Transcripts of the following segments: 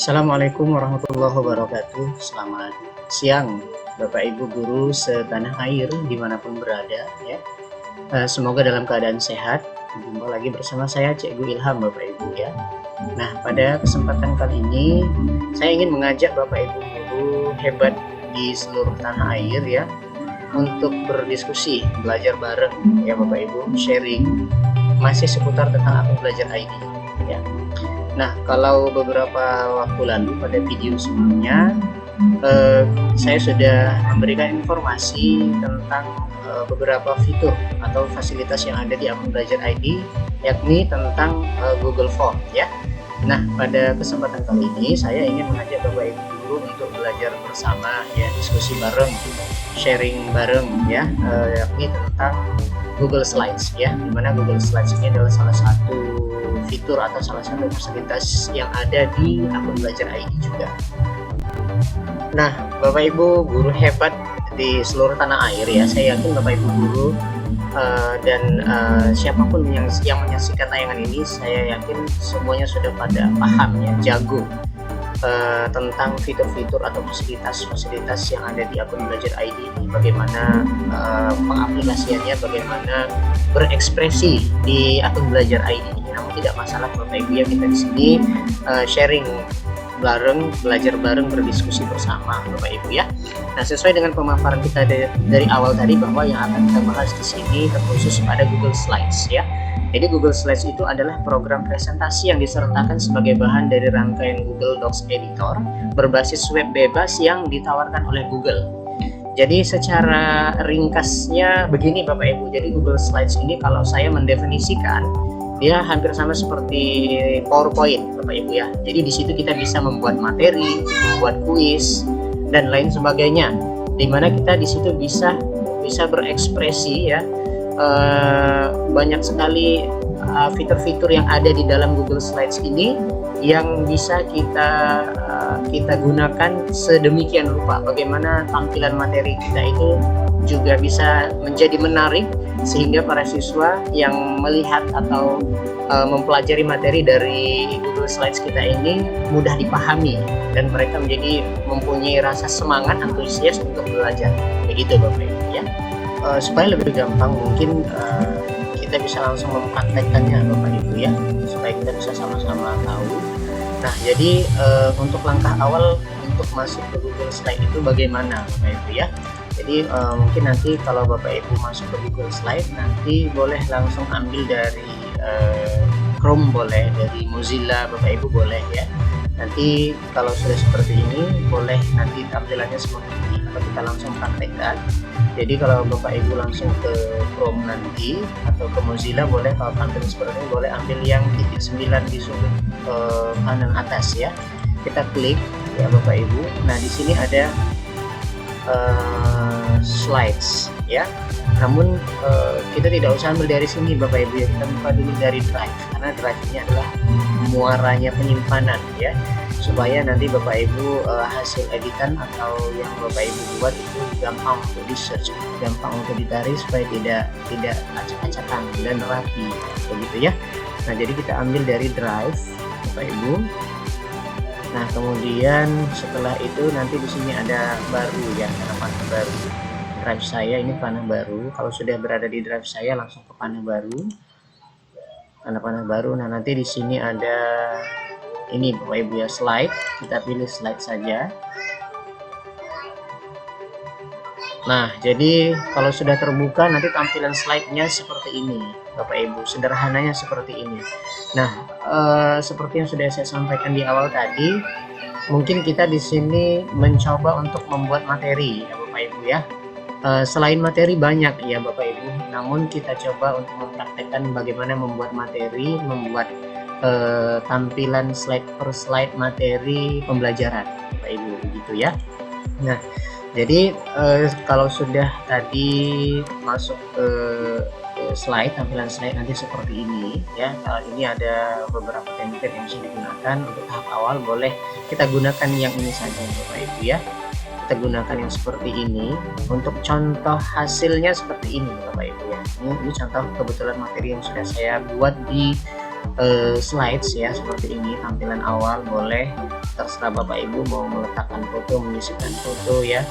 Assalamualaikum warahmatullahi wabarakatuh. Selamat siang Bapak Ibu guru setanah air dimanapun berada ya. Semoga dalam keadaan sehat. Jumpa lagi bersama saya Cikgu Ilham Bapak Ibu ya. Nah, pada kesempatan kali ini saya ingin mengajak Bapak Ibu guru hebat di seluruh tanah air ya untuk berdiskusi, belajar bareng ya Bapak Ibu, sharing masih seputar tentang akun belajar ID ya. Nah, kalau beberapa waktu lalu pada video sebelumnya saya sudah memberikan informasi tentang beberapa fitur atau fasilitas yang ada di akun belajar ID, yakni tentang Google Form ya. Nah, pada kesempatan kali ini saya ingin mengajak Bapak Ibu guru untuk belajar bersama ya, diskusi bareng, sharing bareng ya, yakni tentang Google Slides ya, dimana Google Slides ini adalah salah satu fitur atau salah satu fasilitas yang ada di akun belajar ID juga. Nah, Bapak Ibu guru hebat di seluruh tanah air ya, saya yakin Bapak Ibu guru dan siapapun yang menyaksikan tayangan ini, saya yakin semuanya sudah pada paham ya, jago tentang fitur-fitur atau fasilitas-fasilitas yang ada di akun belajar ID ini, bagaimana pengaplikasiannya, bagaimana berekspresi di akun belajar ID ini. Namun tidak masalah Bapak Ibu ya, kita di sini sharing bareng, belajar bareng, berdiskusi bersama Bapak Ibu ya. Nah, sesuai dengan pemaparan kita dari awal tadi, bahwa yang akan kita bahas di sini terkhusus pada Google Slides ya. Jadi Google Slides itu adalah program presentasi yang disertakan sebagai bahan dari rangkaian Google Docs Editor berbasis web bebas yang ditawarkan oleh Google. Jadi secara ringkasnya begini Bapak Ibu, jadi Google Slides ini kalau saya mendefinisikan, dia hampir sama seperti PowerPoint Bapak Ibu ya. Jadi di situ kita bisa membuat materi, membuat kuis dan lain sebagainya, dimana kita di situ bisa berekspresi ya. Banyak sekali fitur-fitur yang ada di dalam Google Slides ini yang bisa kita gunakan sedemikian rupa, bagaimana tampilan materi kita itu juga bisa menjadi menarik sehingga para siswa yang melihat atau mempelajari materi dari Google Slides kita ini mudah dipahami dan mereka menjadi mempunyai rasa semangat, antusias untuk belajar. Begitu Bapak Ibu ya. Supaya lebih gampang mungkin kita bisa langsung mempraktekkannya Bapak Ibu ya, supaya kita bisa sama-sama tahu. Nah, jadi untuk langkah awal untuk masuk ke Google Slide itu bagaimana Bapak Ibu ya. Jadi mungkin nanti kalau Bapak Ibu masuk ke Google Slide, nanti boleh langsung ambil dari Chrome, boleh dari Mozilla Bapak Ibu boleh ya. Nanti kalau sudah seperti ini, boleh nanti tampilannya seperti ini atau kita langsung praktekkan. Jadi kalau Bapak Ibu langsung ke Chrome nanti atau ke Mozilla, boleh kalau tampil seperti ini, boleh ambil yang titik 9 di sudut kanan atas ya. Kita klik ya Bapak Ibu. Nah, di sini ada slides ya. Namun kita tidak usah ambil dari sini Bapak Ibu ya, kita buka dulu dari Drive, karena Drive ini adalah muaranya penyimpanan ya, supaya nanti Bapak Ibu hasil editan atau yang Bapak Ibu buat itu gampang untuk di search, gampang untuk ditarik, supaya tidak acak-acakan dan rapi begitu ya. Nah, jadi kita ambil dari Drive Bapak Ibu. Nah, kemudian setelah itu nanti di sini ada baru ya, karena panah baru. Drive saya ini panah baru. Kalau sudah berada di Drive saya, langsung ke panah baru. Panah baru. Nah, nanti di sini ada ini Bapak Ibu ya, slide. Kita pilih slide saja. Nah, jadi kalau sudah terbuka, nanti tampilan slide-nya seperti ini Bapak Ibu, sederhananya seperti ini. Nah, seperti yang sudah saya sampaikan di awal tadi, mungkin kita di sini mencoba untuk membuat materi ya Bapak Ibu ya. Selain materi banyak ya Bapak Ibu, namun kita coba untuk mempraktekkan bagaimana membuat materi, membuat tampilan slide per slide materi pembelajaran Bapak Ibu begitu ya. Nah, jadi kalau sudah tadi masuk ke slide, tampilan slide nanti seperti ini ya. Kalau ini ada beberapa template yang bisa digunakan untuk tahap awal, boleh kita gunakan yang ini saja Bapak Ibu ya. Kita gunakan yang seperti ini. Untuk contoh hasilnya seperti ini Bapak Ibu ya. Ini contoh kebetulan materi yang sudah saya buat di slides ya, seperti ini tampilan awal. Boleh, terserah Bapak Ibu mau meletakkan foto, menyisipkan foto ya,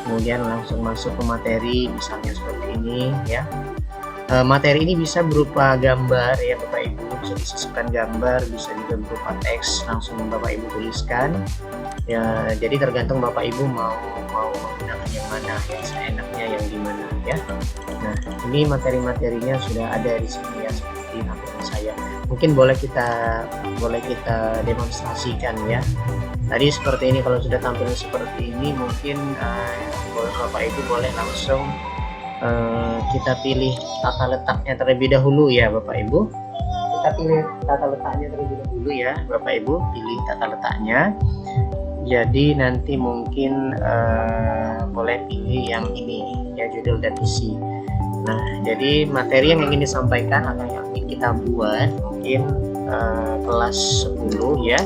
kemudian langsung masuk ke materi misalnya seperti ini ya. Materi ini bisa berupa gambar ya Bapak Ibu, bisa disisipkan gambar, bisa juga berupa teks langsung Bapak Ibu tuliskan ya. Jadi tergantung Bapak Ibu mau menggunakan yang mana ya, seenaknya yang dimana ya. Nah, ini materi-materinya sudah ada di sini ya, seperti tampilan saya. Mungkin boleh kita demonstrasikan ya. Tadi seperti ini, kalau sudah tampil seperti ini mungkin Bapak Ibu boleh langsung kita pilih tata letaknya terlebih dahulu ya Bapak Ibu. Kita pilih tata letaknya terlebih dahulu ya Bapak Ibu, pilih tata letaknya. Jadi nanti mungkin boleh pilih yang ini ya, judul dan isi. Nah, jadi materi yang ingin disampaikan atau yang ingin kita buat mungkin kelas 10 ya,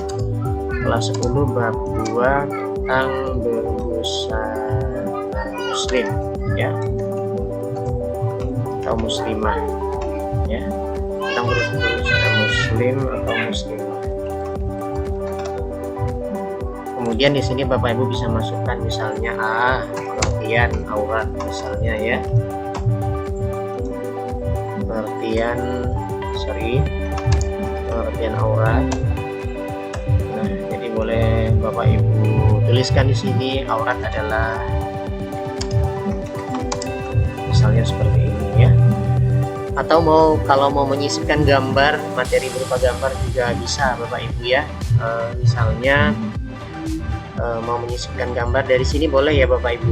kelas 10 bab 2 tentang berbusana muslim ya, atau muslimah ya, tentang berbusana muslim atau muslimah. Kemudian di sini Bapak Ibu bisa masukkan misalnya pengertian aurat misalnya ya, pengertian aurat. Nah, jadi boleh Bapak Ibu tuliskan di sini aurat adalah misalnya seperti ini ya. Atau kalau mau menyisipkan gambar, materi berupa gambar juga bisa Bapak Ibu ya. Misalnya mau menyisipkan gambar, dari sini boleh ya Bapak Ibu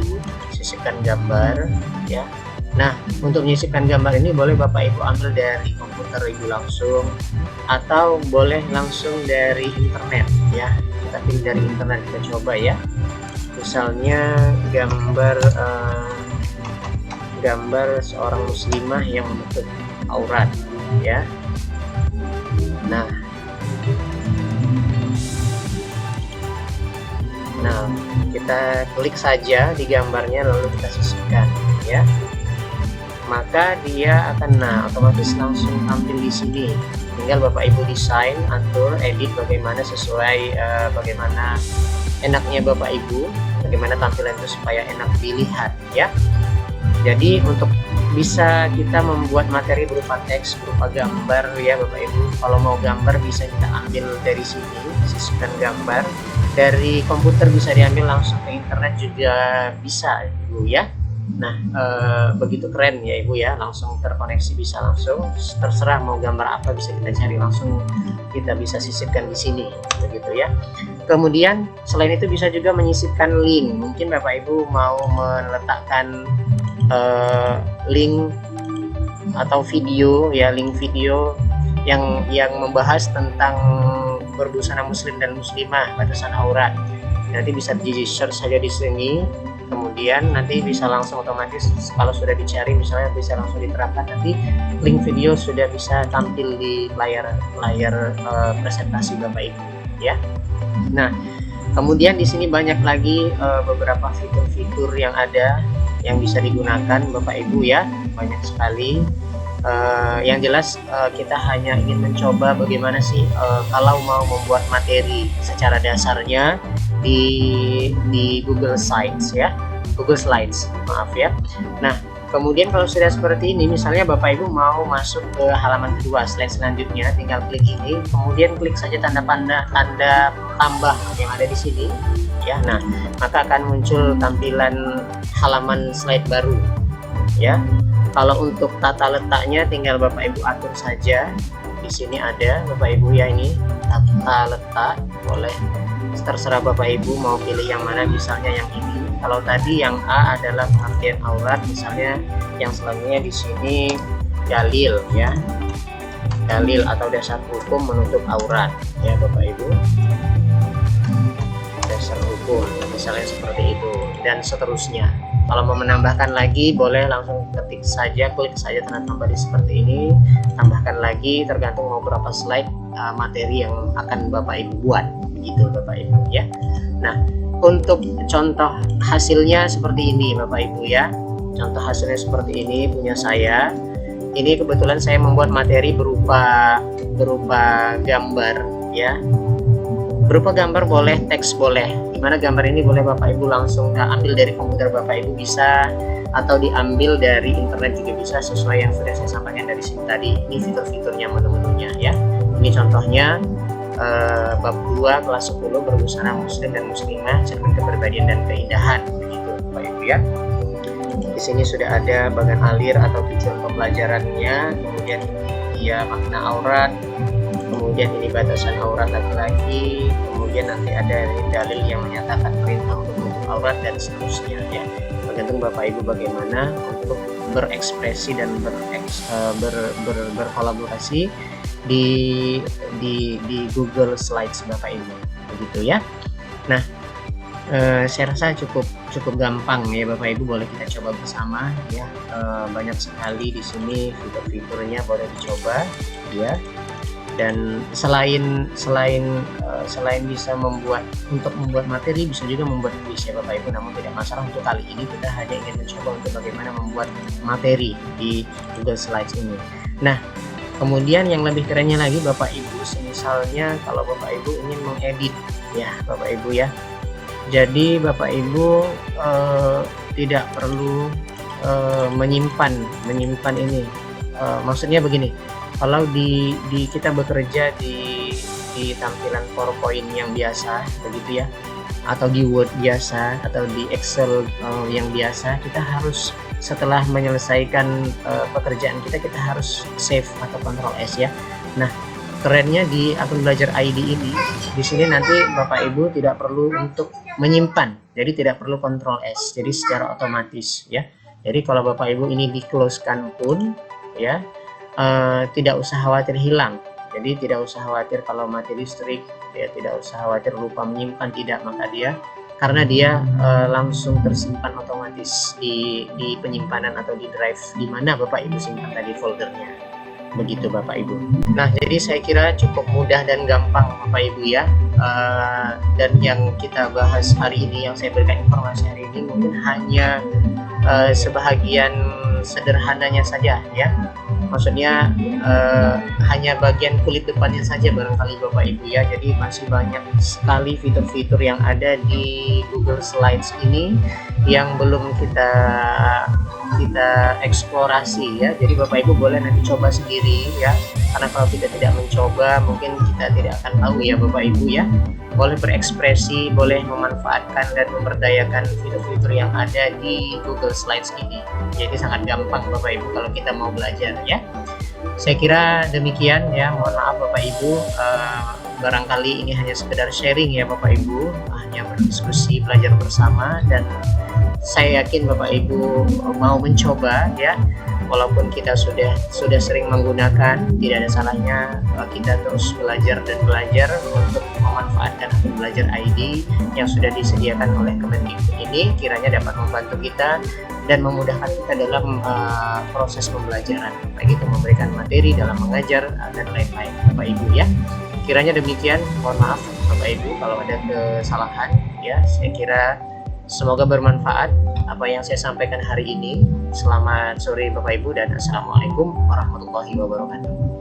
sisipkan gambar ya. Nah, untuk menyisipkan gambar ini boleh Bapak Ibu ambil dari komputer Ibu langsung, atau boleh langsung dari internet ya. Kita pilih dari internet, kita coba ya. Misalnya gambar seorang muslimah yang menutup aurat ya. Nah, kita klik saja di gambarnya lalu kita sisipkan ya. Maka dia akan otomatis langsung tampil di sini. Tinggal Bapak Ibu desain, atur, edit bagaimana sesuai bagaimana enaknya Bapak Ibu, bagaimana tampilan itu supaya enak dilihat ya. Jadi untuk bisa kita membuat materi berupa teks, berupa gambar ya Bapak Ibu. Kalau mau gambar bisa kita ambil dari sini, sisipkan gambar. Dari komputer bisa diambil langsung ke internet juga bisa Ibu ya. Nah, begitu keren ya Ibu ya, langsung terkoneksi, bisa langsung, terserah mau gambar apa bisa kita cari langsung, kita bisa sisipkan di sini begitu ya. Kemudian selain itu bisa juga menyisipkan link. Mungkin Bapak Ibu mau meletakkan link atau video ya, link video yang membahas tentang berbusana muslim dan muslimah, batasan aurat. Nanti bisa di search saja di sini, kemudian nanti bisa langsung otomatis kalau sudah dicari misalnya bisa langsung diterapkan, nanti link video sudah bisa tampil di layar presentasi Bapak Ibu ya. Nah, kemudian di sini banyak lagi beberapa fitur-fitur yang ada yang bisa digunakan Bapak Ibu ya, banyak sekali. Yang jelas kita hanya ingin mencoba bagaimana sih kalau mau membuat materi secara dasarnya di Google Slides ya, Google Slides maaf ya. Nah, kemudian kalau sudah seperti ini, misalnya Bapak Ibu mau masuk ke halaman kedua, slide selanjutnya, tinggal klik ini, kemudian klik saja tanda tambah yang ada di sini ya. Nah, maka akan muncul tampilan halaman slide baru ya. Kalau untuk tata letaknya tinggal Bapak Ibu atur saja. Di sini ada Bapak Ibu ya, ini tata letak, boleh terserah Bapak Ibu mau pilih yang mana, misalnya yang ini. Kalau tadi yang A adalah pengertian aurat, misalnya yang selanjutnya di sini dalil ya, dalil atau dasar hukum menutup aurat ya Bapak Ibu, dasar hukum misalnya seperti itu, dan seterusnya. Kalau mau menambahkan lagi boleh langsung ketik saja, klik saja tanda tambah di seperti ini, tambahkan lagi, tergantung mau berapa slide materi yang akan Bapak Ibu buat begitu Bapak Ibu ya. Nah, untuk contoh hasilnya seperti ini Bapak Ibu ya, contoh hasilnya seperti ini punya saya. ini kebetulan saya membuat materi berupa gambar ya. Berupa gambar boleh, teks boleh. Dimana gambar ini boleh Bapak Ibu langsung ambil dari komputer Bapak Ibu bisa, atau diambil dari internet juga bisa, sesuai yang sudah saya sampaikan dari sini tadi. Ini fitur-fiturnya, menu-menunya ya. Ini contohnya bab 2 kelas 10 berbusana muslim dan muslimah, cermin kepribadian dan keindahan, begitu Bapak Ibu ya. Di sini sudah ada bagan alir atau tujuan pembelajarannya, kemudian dia makna aurat, kemudian ini batasan aurat laki-laki, kemudian nanti ada dalil yang menyatakan perintah untuk menutup aurat dan seterusnya ya. Tergantung Bapak Ibu bagaimana untuk berekspresi dan berkolaborasi di Google Slides Bapak Ibu, begitu ya. Nah, saya rasa cukup gampang ya Bapak Ibu, boleh kita coba bersama ya. Banyak sekali di sini fitur-fiturnya, boleh dicoba ya. Dan selain bisa membuat materi, bisa juga membuat kuis ya Bapak Ibu. Namun tidak masalah, untuk kali ini kita hanya ingin mencoba untuk bagaimana membuat materi di Google Slides ini. Nah, kemudian yang lebih kerennya lagi Bapak Ibu, misalnya kalau Bapak Ibu ingin mengedit ya Bapak Ibu ya. Jadi Bapak Ibu tidak perlu menyimpan ini. Maksudnya begini, kalau di kita bekerja di tampilan PowerPoint yang biasa begitu ya, atau di Word biasa, atau di Excel yang biasa, kita harus setelah menyelesaikan pekerjaan kita harus save atau Ctrl S ya. Nah, kerennya di akun belajar ID ini, di sini nanti Bapak Ibu tidak perlu untuk menyimpan, jadi tidak perlu Ctrl S, jadi secara otomatis ya. Jadi kalau Bapak Ibu ini di close kan pun ya, tidak usah khawatir hilang. Jadi tidak usah khawatir kalau mati listrik ya, tidak usah khawatir lupa menyimpan, tidak, maka karena dia langsung tersimpan otomatis di penyimpanan atau di drive di mana Bapak Ibu simpan tadi foldernya, begitu Bapak Ibu. Nah, jadi saya kira cukup mudah dan gampang Bapak Ibu ya. Dan yang kita bahas hari ini, yang saya berikan informasi hari ini, mungkin hanya sebahagian sederhananya saja ya. Maksudnya hanya bagian kulit depannya saja barangkali Bapak Ibu ya. Jadi masih banyak sekali fitur-fitur yang ada di Google Slides ini yang belum kita eksplorasi ya. Jadi Bapak Ibu boleh nanti coba sendiri ya, karena kalau kita tidak mencoba mungkin kita tidak akan tahu ya Bapak Ibu ya. Boleh berekspresi, boleh memanfaatkan dan memberdayakan fitur-fitur yang ada di Google Slides ini. Jadi sangat gampang Bapak Ibu kalau kita mau belajar ya. Saya kira demikian ya. Mohon maaf Bapak Ibu, barangkali ini hanya sekedar sharing ya Bapak Ibu, hanya berdiskusi, belajar bersama, dan saya yakin Bapak Ibu mau mencoba ya. Walaupun kita sudah sering menggunakan, tidak ada salahnya kita terus belajar dan belajar untuk memanfaatkan akun belajar ID yang sudah disediakan oleh Kemendikbud ini, kiranya dapat membantu kita dan memudahkan kita dalam proses pembelajaran, baik itu memberikan materi dalam mengajar dan lain-lain Bapak Ibu ya. Kiranya demikian, mohon maaf Bapak Ibu kalau ada kesalahan ya. Saya kira semoga bermanfaat apa yang saya sampaikan hari ini. Selamat sore Bapak Ibu dan Assalamualaikum warahmatullahi wabarakatuh.